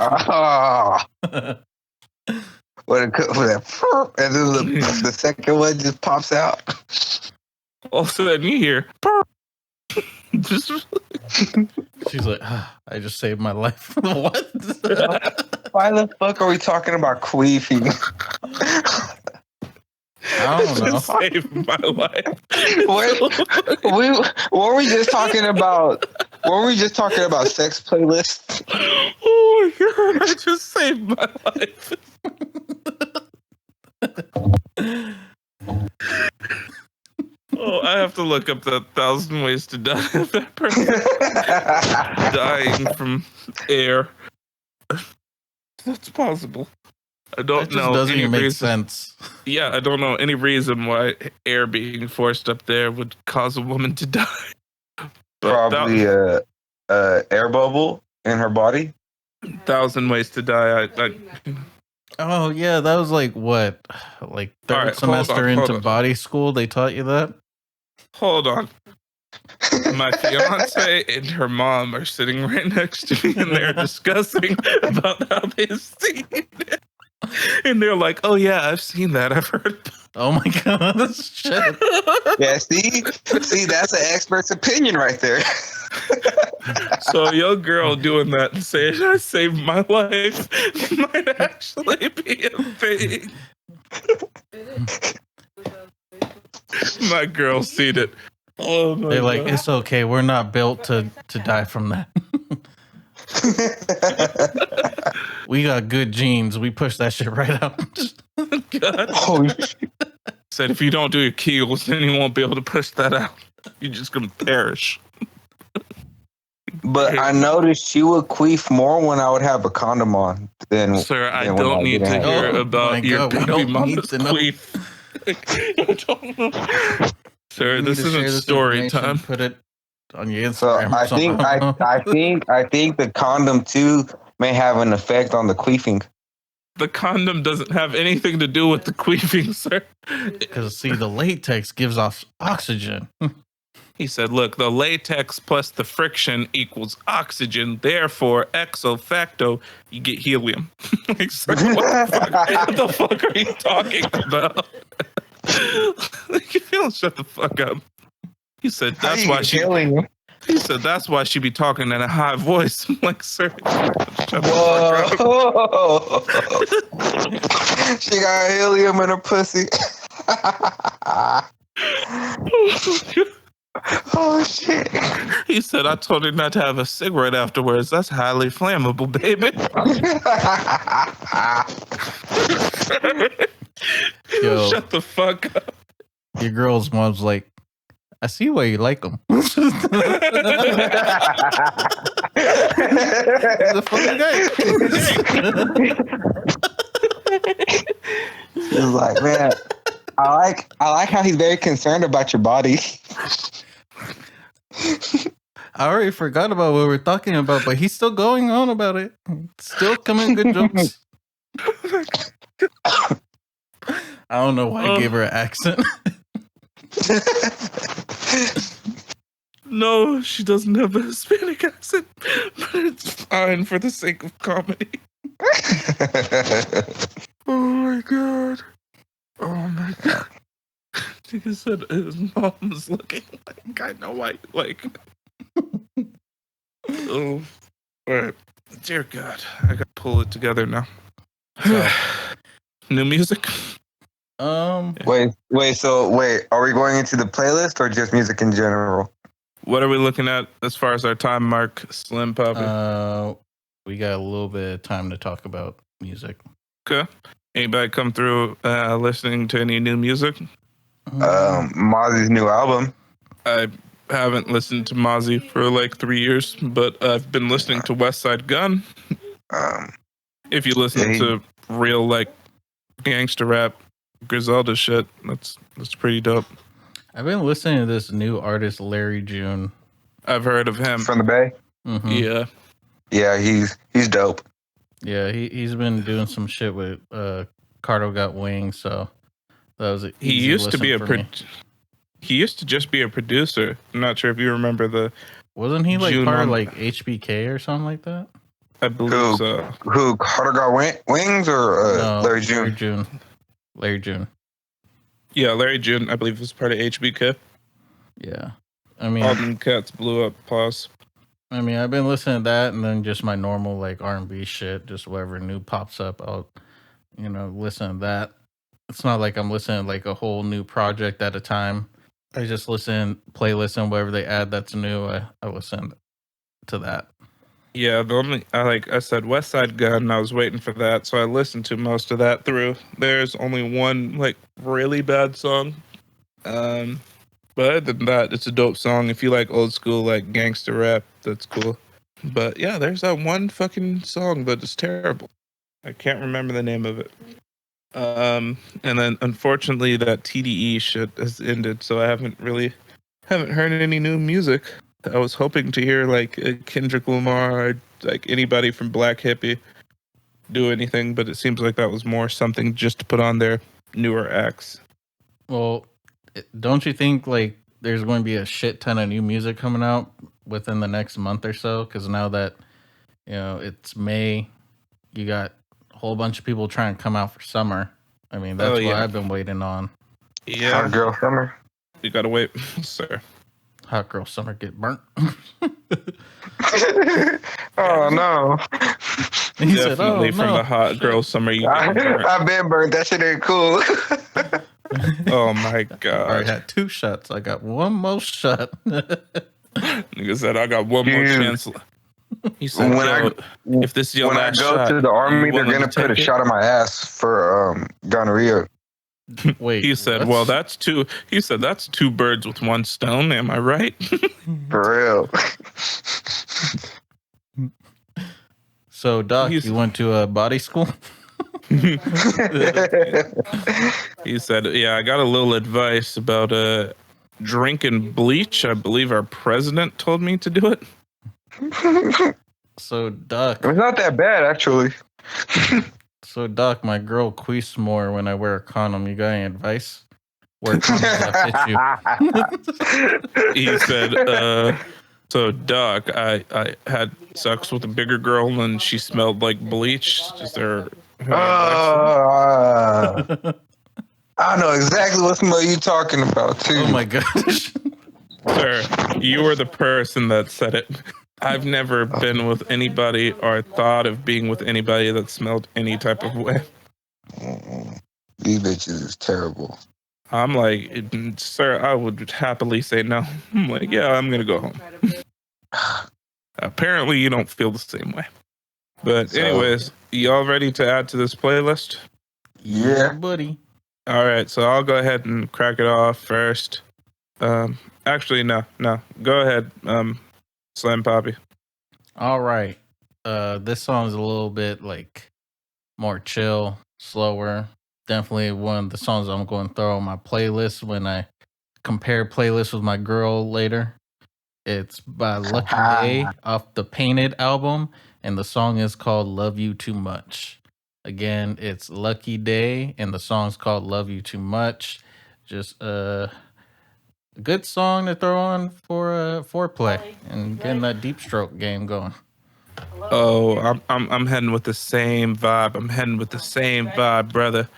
What it could for that, and then the second one just pops out. All of a sudden you hear. Just She's like, I just saved my life. What? Why the fuck are we talking about queefing? I don't know. just saved my life. What were we just talking about? Were we just talking about sex playlists? Oh my god! I just saved my life. Oh, I have to look up the 1,000 ways to die of that person dying from air. That's possible. I don't That just know. doesn't any even make reason. sense. Yeah, I don't know any reason why air being forced up there would cause a woman to die. But Probably a air bubble in her body. 1,000 ways to die. I Oh yeah, that was like what, like third All right, semester hold into on. body school. They taught you that. Hold on. My fiance and her mom are sitting right next to me, and they're discussing about how they've seen it. And they're like, "Oh yeah, I've seen that. I've heard." Oh my god, that's shit. Yeah, see, that's an expert's opinion right there. So a young girl doing that and saying, "I saved my life," might actually be a thing. My girl seen it. Oh my They're like, God. it's okay. We're not built to die from that. We got good genes. We push that shit right out. God. Holy shit. Said if you don't do your Kegels, then you won't be able to push that out. You're just gonna perish. But I noticed she would queef more when I would have a condom on than. Sir, I than when don't need to didn't have hear Oh, my about your God, we baby don't need mama's to know. queef. I don't know. Sir, You need this to isn't share this story information, time. Put it on your So Instagram. I or something. I think the condom too may have an effect on the queefing. The condom doesn't have anything to do with the queefing, sir. Because see, the latex gives off oxygen. He said, look, the latex plus the friction equals oxygen. Therefore, exo facto, you get helium. Like, sir, what the fuck are you talking about? Like, you feel, shut the fuck up. He said, that's why she. He said, that's why she be talking in a high voice. I'm like, sir, shut the fuck up. Whoa! She got helium in her pussy. Oh shit! He said, I told her not to have a cigarette afterwards. That's highly flammable, baby. Yo. Shut the fuck up. Your girl's mom's like, I see why you like them. He's a funny guy. He's like, man, I like how he's very concerned about your body. I already forgot about what we were talking about, but he's still going on about it. Still coming good jokes. I don't know why I gave her an accent. No, she doesn't have a Hispanic accent, but it's fine for the sake of comedy. Oh my god. Oh my god. He said his mom was looking like, I know why, like. Oh, all right. Dear God, I gotta pull it together now. So, new music? Wait, are we going into the playlist or just music in general? What are we looking at as far as our time mark, Slim Papi? We got a little bit of time to talk about music. Okay. Anybody come through listening to any new music? Mozzie's new album. I haven't listened to Mozzie for like 3 years, but I've been listening to West Side Gun. If you listen to real like gangster rap, Griselda shit, that's pretty dope. I've been listening to this new artist, Larry June. I've heard of him. From the Bay? Mm-hmm. Yeah, he's dope. Yeah, he's been doing some shit with Cardo Got Wings, so that was an He easy used to be listen for me. he used to just be a producer. I'm not sure if you remember the Wasn't he like June part of on- like HBK or something like that? I believe so. Who Carter got Wings or No, Larry June? Larry June. Yeah, Larry June, I believe, was part of HBK. Yeah. I mean, All them cats blew up. Pause. I mean, I've been listening to that, and then just my normal like R&B shit, just whatever new pops up, I'll listen to that. It's not like I'm listening to like a whole new project at a time. I just playlist and whatever they add that's new. I listen to that. Yeah, the only I said West Side Gun. I was waiting for that, so I listened to most of that through. There's only one like really bad song, but other than that, it's a dope song. If you like old school like gangster rap, that's cool. But yeah, there's that one fucking song that is terrible. I can't remember the name of it. And then unfortunately that TDE shit has ended, so I haven't heard any new music. I was hoping to hear like Kendrick Lamar, or, like anybody from Black Hippie do anything, but it seems like that was more something just to put on their newer acts. Well, don't you think like there's going to be a shit ton of new music coming out within the next month or so? Because now that it's May, you got a whole bunch of people trying to come out for summer. I mean, that's what I've been waiting on. Yeah, Hot Girl Summer. You gotta wait, sir. Hot Girl Summer get burnt. Oh no! He said, Definitely "Oh, from no. the Hot Girl Summer. You get burnt. I've been burnt. That shit ain't cool. Oh my I god! had 2 shots. I got one more shot." Nigga said I got one more Dude. chance. He said, if this is your when I last go shot, to the army, you they're willing gonna to put a take it? shot on my ass for gonorrhea. Wait. He said, what? "Well, that's two." He said, "That's 2 birds with 1 stone." Am I right? For real. So, Doc, He's- you went to a body school? He said, "Yeah, I got a little advice about drinking bleach. I believe our president told me to do it." So, Doc, It's not that bad, actually. my girl queefs more when I wear a condom. You got any advice? Where condoms fit you? He said, "So, Doc, I had sex with a bigger girl and she smelled like bleach. Is there?" I know exactly what smell you talking about, too. Oh my gosh. Sir, you were the person that said it. I've never been with anybody or thought of being with anybody that smelled any type of way. These bitches is terrible. I'm like, sir, I would happily say no. I'm like, yeah, I'm going to go home. Apparently, you don't feel the same way. But anyways, y'all ready to add to this playlist? Yeah. buddy. All right, so I'll go ahead and crack it off first. Actually, no. Go ahead, Slim Papi. All right. This song's a little bit like more chill, slower. Definitely one of the songs I'm going to throw on my playlist when I compare playlists with my girl later. It's by Lucky Day off the Painted album, and the song is called Love You Too Much. Again, it's Lucky Day, and the song's called Love You Too Much. Just a good song to throw on for foreplay and getting that deep stroke game going. Oh, I'm heading with the same vibe. Brother.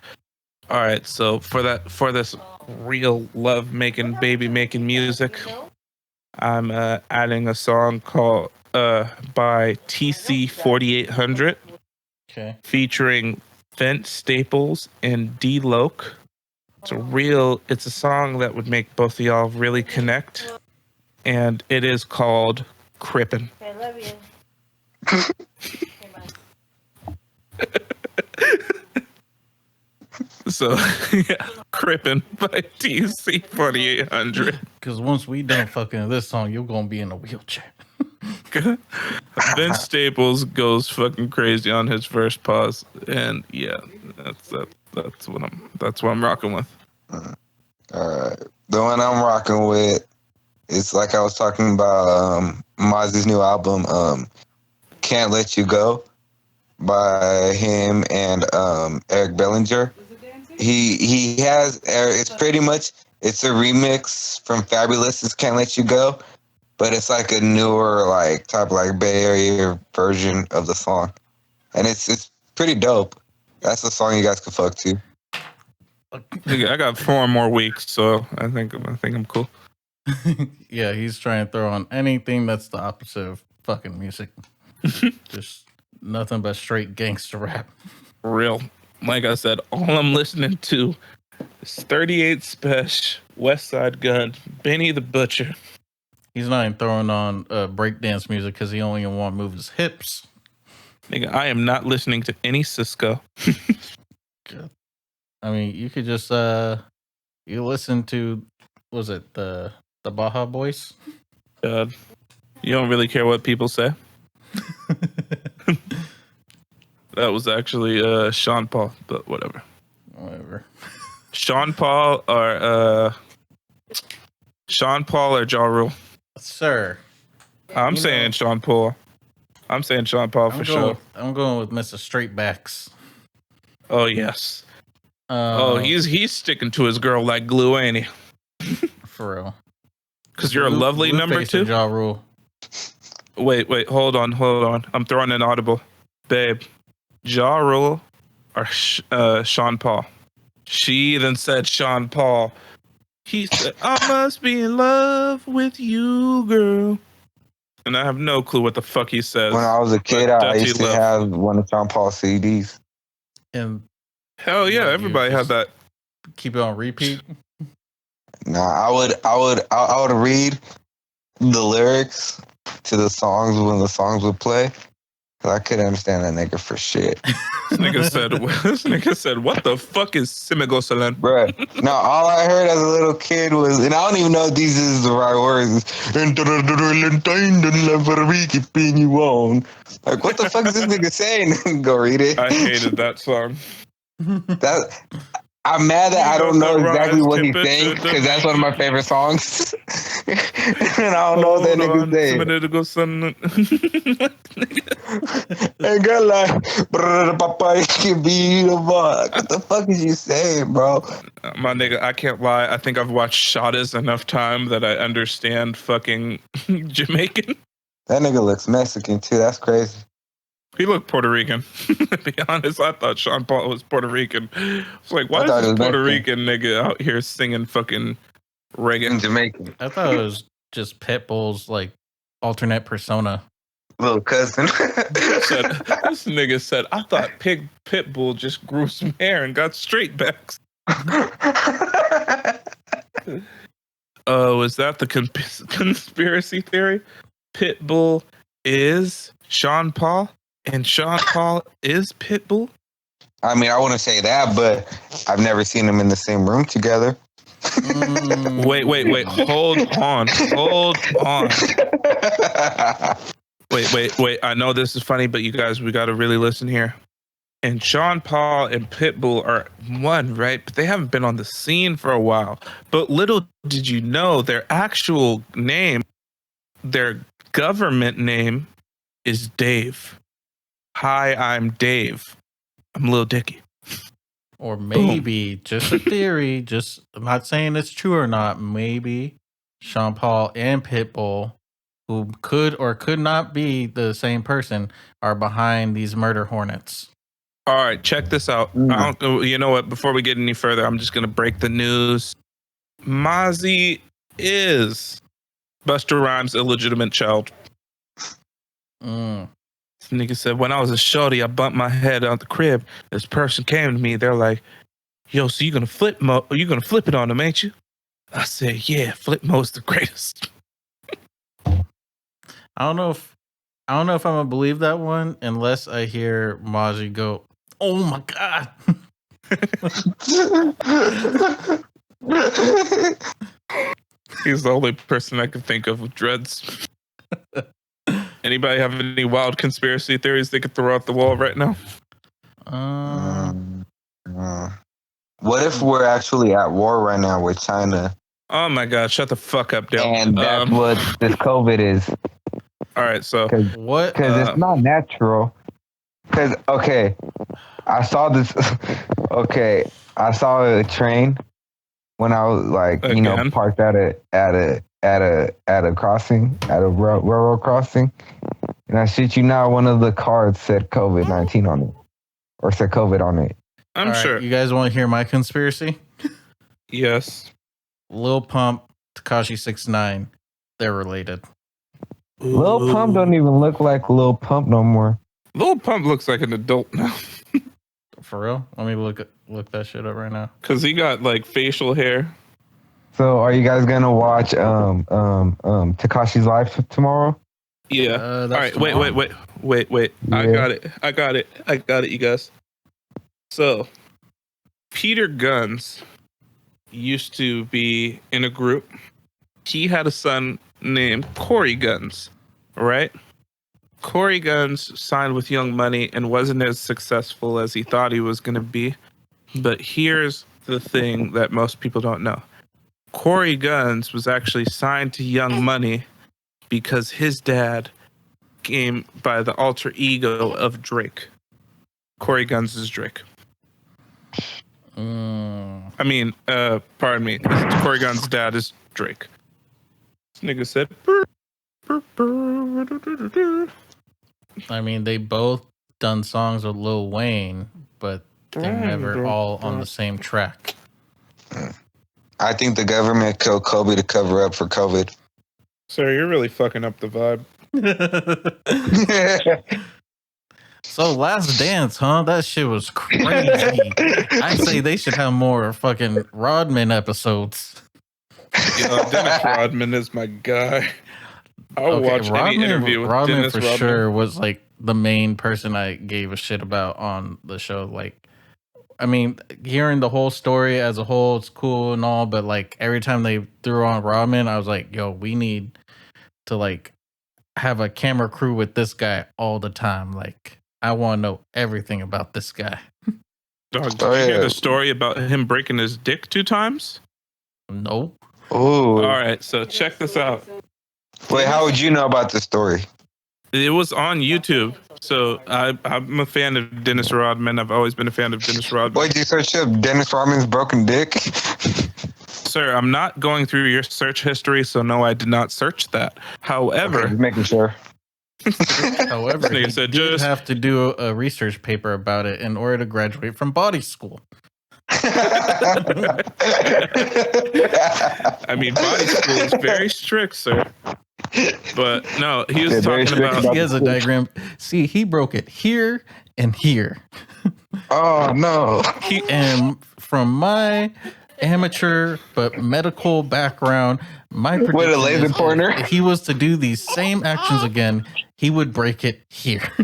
All right, so for this real love making, baby making music, I'm adding a song called by TC 4800. Okay. Featuring Fent Staples and D Loke. It's a song that would make both of y'all really connect, and it is called Crippin'. I love you. So, yeah, Crippin' by TC 4800. Because once we done fucking this song, you're going to be in a wheelchair. Vince Staples goes fucking crazy on his first pause, and yeah, that's what I'm rocking with. The one I'm rocking with, it's like I was talking about Mozzie's new album, Can't Let You Go, by him and Eric Bellinger. He has, it's a remix from Fabulous's Can't Let You Go, but it's like a newer like type of like Bay Area version of the song, and it's pretty dope. That's the song you guys can fuck to. I got 4 more weeks, so I think I'm cool. Yeah, he's trying to throw on anything that's the opposite of fucking music. Just nothing but straight gangster rap. For real. Like I said, all I'm listening to is 38 Special, West Side Gun, Benny the Butcher. He's not even throwing on breakdance music because he only want to move his hips. Nigga, I am not listening to any Cisco. God. I mean, you could just you listen to, was it the Baja Boys? You don't really care what people say. That was actually Sean Paul, but whatever. Sean Paul or Ja Rule. Sir. I'm saying Sean Paul. I'm saying Sean Paul for sure. I'm going with Mr. Straightbacks. Oh yes. He's sticking to his girl like glue, ain't he? For real. Because you're a lovely number 2. Ja Rule. Wait, hold on. I'm throwing an audible. Babe, Ja Rule or Sean Paul? She then said Sean Paul. He said, I must be in love with you, girl. And I have no clue what the fuck he says. When I was a kid, I used to have one of Sean Paul's CDs. And hell yeah, everybody had that. Keep it on repeat. Nah, I would read the lyrics to the songs when the songs would play. I couldn't understand that nigga for shit. This nigga said, what the fuck is Simigosalan? Bruh. Now, all I heard as a little kid was, and I don't even know if these is the right words, like, what the fuck is this nigga saying? Go read it. I hated that song. I'm mad that I don't know exactly what he's saying, because that's one of my favorite songs. And I don't know what that nigga's saying. And girl like, Papa, can be the fuck. What the fuck is you saying, bro? My nigga, I can't lie. I think I've watched Shottas enough time that I understand fucking Jamaican. That nigga looks Mexican too. That's crazy. He looked Puerto Rican. To be honest, I thought Sean Paul was Puerto Rican. It's like, why is this Puerto Rican nigga out here singing fucking reggae? In Jamaican. I thought it was just Pitbull's like alternate persona. Little cousin. This nigga said, I thought Pitbull just grew some hair and got straight backs. Oh, is that the conspiracy theory? Pitbull is Sean Paul? And Sean Paul is Pitbull? I mean, I wouldn't say that, but I've never seen them in the same room together. Wait. Hold on. Wait. I know this is funny, but you guys, we got to really listen here. And Sean Paul and Pitbull are one, right? But they haven't been on the scene for a while. But little did you know their actual name, their government name is Dave. Hi, I'm Dave. I'm Lil Dicky. Or maybe, just a theory, I'm not saying it's true or not, maybe Sean Paul and Pitbull, who could or could not be the same person, are behind these murder hornets. All right, check this out. You know what? Before we get any further, I'm just going to break the news. Mozzie is Busta Rhymes' illegitimate child. This nigga said, when I was a shorty, I bumped my head out the crib. This person came to me. They're like, yo, so you gonna flip it on them, ain't you? I said, yeah, flip mo's the greatest. I don't know if I'm gonna believe that one unless I hear Mozzie go, oh my God. He's the only person I can think of with dreads. Anybody have any wild conspiracy theories they could throw out the wall right now? What if we're actually at war right now with China? Oh my God, shut the fuck up, Dale. And that's what this COVID is. All right, so what? Because it's not natural. Because I saw this. I saw a train when I was like, you know, Again? parked at a crossing, at a railroad crossing, and I shit you not, one of the cards said COVID-19 on it, or said COVID on it. I'm All right, sure. you guys want to hear my conspiracy? Yes. Lil Pump, Tekashi 6ix9ine, they're related. Lil Pump don't even look like Lil Pump no more. Lil Pump looks like an adult now. For real? Let me look that shit up right now. Because he got like facial hair. So are you guys gonna watch Tekashi's Life tomorrow? Yeah. All right. tomorrow. Wait. Yeah. I got it, you guys. So, Peter Guns used to be in a group. He had a son named Corey Guns, right? Corey Guns signed with Young Money and wasn't as successful as he thought he was going to be. But here's the thing that most people don't know. Corey Guns was actually signed to Young Money because his dad came by the alter ego of Drake. Corey Guns is Drake. I mean, pardon me. Corey Guns' dad is Drake. This nigga said. I mean, they both done songs with Lil Wayne, but they're never all on the same track. I think the government killed Kobe to cover up for COVID. Sir, you're really fucking up the vibe. So Last Dance, huh? That shit was crazy. I say they should have more fucking Rodman episodes. Yo, Dennis Rodman is my guy. I'll watch any interview with Rodman Dennis for Rodman. sure was like the main person I gave a shit about on the show. Like, I mean, hearing the whole story as a whole, it's cool and all, but like every time they threw on Rodman, I was like, yo, we need to like have a camera crew with this guy all the time. Like, I want to know everything about this guy. Dog, did you hear the story about him breaking his dick 2 times? Nope. Oh. All right, so check this out. Wait, how would you know about the story? It was on YouTube. So I'm a fan of Dennis Rodman. I've always been a fan of Dennis Rodman. Wait, did you search up Dennis Rodman's broken dick? Sir, I'm not going through your search history, so no, I did not search that. However, Okay, making sure. However, Nigga you said did just- have to do a research paper about it in order to graduate from body school. I mean, body school is very strict, sir. But no, he was talking about. He has a diagram. See, he broke it here and here. Oh no! And from my amateur but medical background, my With a prediction laser is pointer? if he was to do these same actions again, he would break it here. He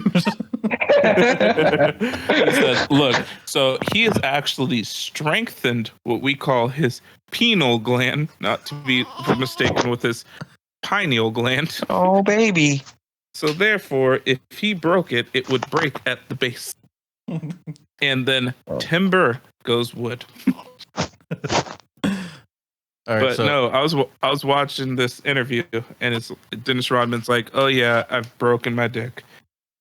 said, look, so he has actually strengthened what we call his pineal gland, not to be mistaken with his pineal gland. Oh baby! So therefore, if he broke it, it would break at the base. And then timber goes wood. All right, But so no, I was watching this interview, and it's Dennis Rodman's like, "Oh yeah, I've broken my dick."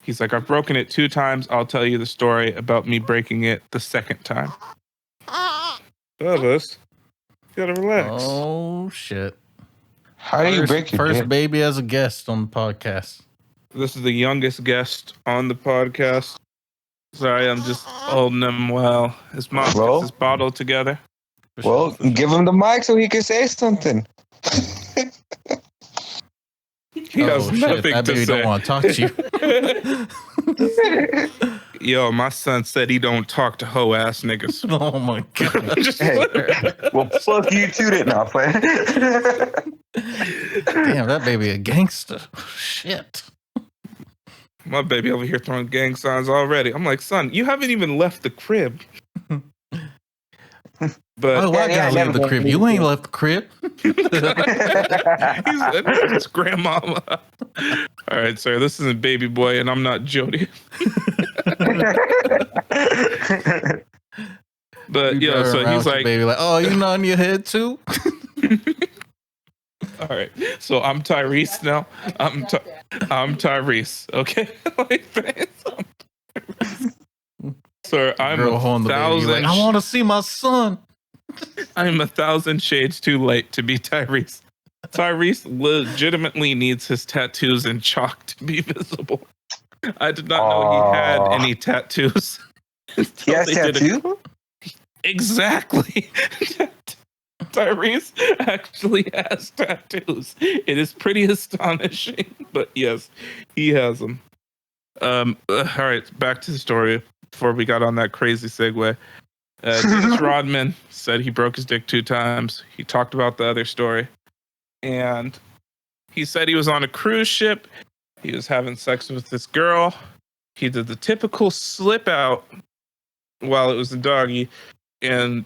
He's like, "I've broken it 2 times. I'll tell you the story about me breaking it the second time." Bubba's, you gotta relax. oh shit. How do you break your First dick? baby as a guest on the podcast. This is the youngest guest on the podcast. Sorry, I'm just holding him while his mom Well- gets his bottle together. Well, give him the mic so he can say something. He has nothing that to baby say. don't want to talk to you. Yo, my son said he don't talk to hoe ass niggas. Oh my god. Just Hey. Well, fuck you too, didn't I, play? Damn, that baby a gangster. Shit. my baby over here throwing gang signs already. I'm like, son, you haven't even left the crib. But Oh, I gotta leave the crib. You ain't left the crib. It's grandmama. All right, sir. This isn't baby boy, and I'm not Jody. But You yo, drive so around he's with your like, baby, like, oh, you nodding your head too? all right. So I'm Tyrese now. I'm Tyrese. Okay. Like, sir, I'm Girl holding the baby, like, I want to see my son. I'm 1,000 shades too late to be Tyrese. Tyrese legitimately needs his tattoos in chalk to be visible. I did not know he had any tattoos. He has tattoos? Exactly. Tyrese actually has tattoos. It is pretty astonishing, but yes, he has them. All right, back to the story before we got on that crazy segue. Dennis Rodman said he broke his dick 2 times. He talked about the other story. And he said he was on a cruise ship. He was having sex with this girl. He did the typical slip out while it was a doggy and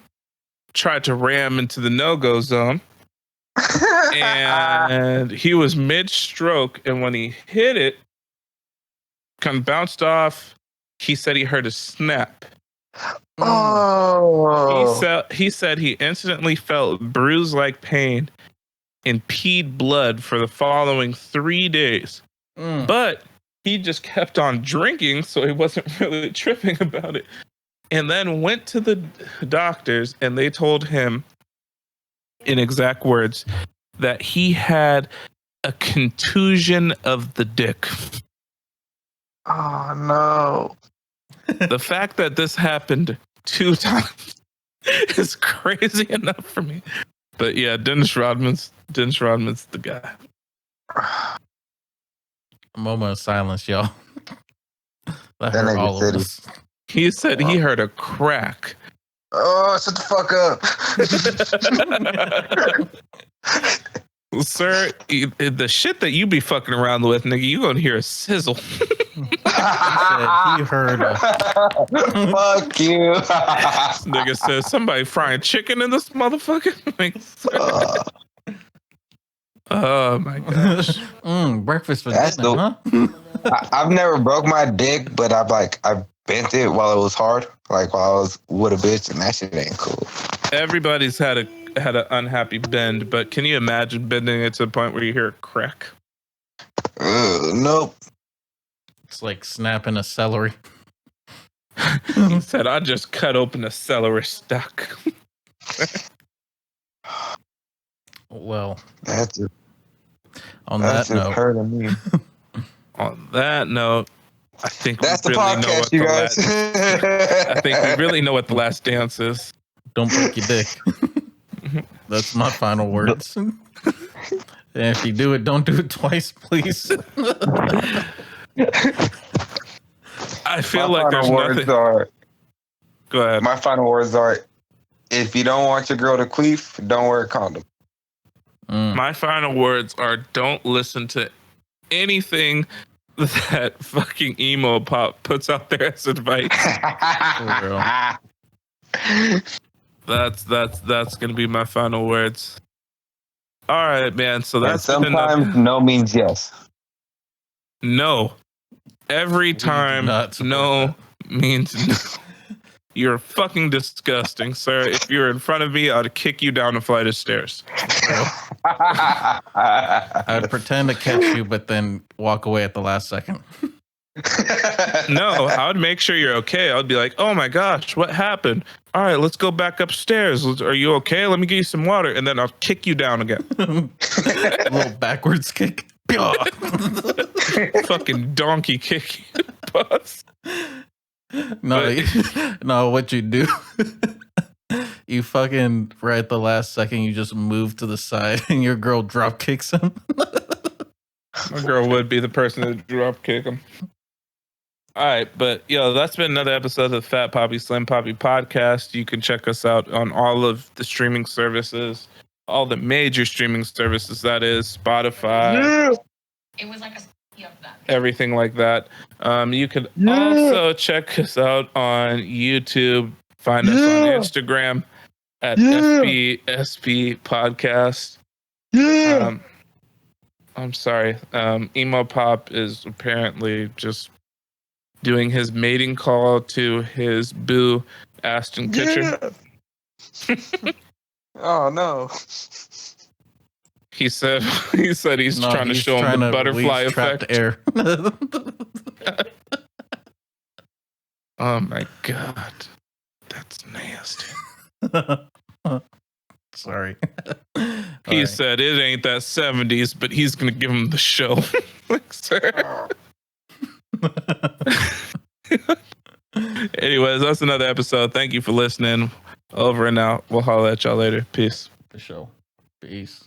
tried to ram into the no-go zone. And he was mid-stroke. And when he hit it, kind of bounced off. He said he heard a snap. Oh. He said he instantly felt bruise-like pain and peed blood for the following 3 days. But he just kept on drinking, so he wasn't really tripping about it. And then went to the doctors, and they told him, in exact words, that he had a contusion of the dick. Oh, no. The fact that this happened 2 times is crazy enough for me. But yeah, Dennis Rodman's the guy. A moment of silence, y'all. That That hurt nigga all said of he- us. He said he heard a crack. Oh, shut the fuck up. Sir, the shit that you be fucking around with, nigga, you gonna hear a sizzle. He said he heard a Fuck you. This nigga says somebody frying chicken in this motherfucker. Like, oh my gosh. breakfast for That's dinner, huh? I've never broke my dick, but I bent it while it was hard, like while I was with a bitch, and that shit ain't cool. Everybody's had an unhappy bend, but can you imagine bending it to the point where you hear a crack? Nope. It's like snapping a celery. He said, I just cut open a celery stalk. Well, That's just that note, hurting me. On that note, I think That's we the really know podcast, what you the guys. I think we really know what the last dance is. don't break your dick. That's my final words. And if you do it, don't do it twice, please. I feel My like there's final words nothing. are. Go ahead. My final words are: if you don't want your girl to queef, don't wear a condom. My final words are: don't listen to anything that fucking emo pop puts out there as advice. For real. That's gonna be my final words. All right, man. So And that's been sometimes no means yes. no. Every do time not support no means no. You're fucking disgusting, sir. If you're in front of me, I'd kick you down a flight of stairs. I'd pretend to catch you, but then walk away at the last second. No, I would make sure you're okay. I'd be like, oh my gosh, what happened? All right, let's go back upstairs. Are you okay? Let me get you some water. And then I'll kick you down again. A little backwards kick. Fucking donkey kick. Boss. No, what you do, you fucking, right at the last second, you just move to the side and your girl drop kicks him. My girl would be the person to drop kick him. All right, but that's been another episode of the Fat Papi Slim Papi podcast. You can check us out on all of the streaming services, all the major streaming services, that is Spotify. Yeah. It was like a of that. Everything like that. You can also check us out on YouTube. Find us on Instagram at FBSP Podcast. Yeah. I'm sorry. Emo Pop is apparently just doing his mating call to his boo, Ashton Kutcher. Oh no. He said he's trying to show him the butterfly effect. Air. Oh my god, that's nasty. Sorry. He All said it ain't that 70s, but he's gonna give him the show. Like, sir. Anyways, that's another episode. Thank you for listening. Over and out. We'll holler at y'all later. Peace. For sure. Peace.